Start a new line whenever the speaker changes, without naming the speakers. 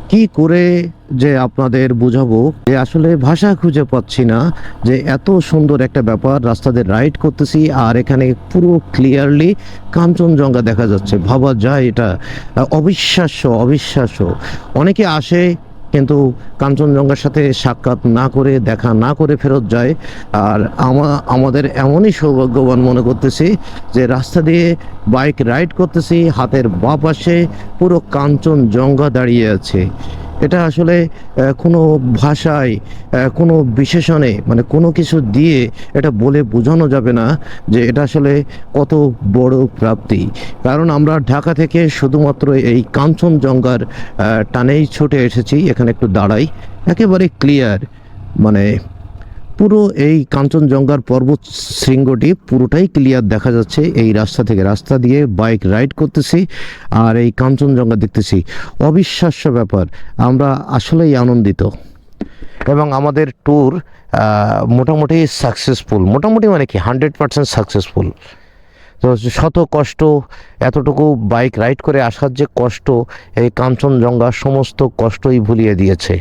কি করে যে আপনাদের বুঝাবো যে আসলে ভাষা খুঁজে পাচ্ছি না, যে এত সুন্দর একটা ব্যাপার, রাস্তাতে রাইড করতেছি আর এখানে পুরো ক্লিয়ারলি কাঞ্চনজঙ্ঘা দেখা যাচ্ছে। ভাবা যায় এটা অবিশ্বাস্য, অবিশ্বাস্য। অনেকে আসে কিন্তু কাঞ্চনজঙ্ঘার সাথে সাক্ষাৎ না করে, দেখা না করে ফেরত যায়। আর আমাদের এমনই সৌভাগ্যবান মনে করতেছি যে রাস্তা দিয়ে বাইক রাইড করতেছি, হাতের বাঁ পাশে পুরো কাঞ্চনজঙ্ঘা দাঁড়িয়ে আছে। এটা আসলে কোনো ভাষায়, কোনো বিশেষণে, মানে কোনো কিছু দিয়ে এটা বলে বোঝানো যাবে না যে এটা আসলে কত বড় প্রাপ্তি। কারণ আমরা ঢাকা থেকে শুধুমাত্র এই কাঞ্চনজঙ্ঘার টানেই ছুটে এসেছি। এখানে একটু দাঁড়াই, একেবারে ক্লিয়ার, মানে পুরো এই কাঞ্চনজঙ্ঘার পর্বত শৃঙ্গটি পুরোটাই ক্লিয়ার দেখা যাচ্ছে এই রাস্তা থেকে। রাস্তা দিয়ে বাইক রাইড করতেছি আর এই কাঞ্চনজঙ্ঘা দেখতেছি। অবিশ্বাস্য ব্যাপার, আমরা আসলেই আনন্দিত। এবং আমাদের ট্যুর মোটামুটি সাকসেসফুল। মোটামুটি মানে কি 100% সাকসেসফুল। তো শত কষ্ট, এতটুকু বাইক রাইড করে আসার যে কষ্ট, এই কাঞ্চনজঙ্ঘা সমস্ত কষ্টই ভুলিয়ে দিয়েছে।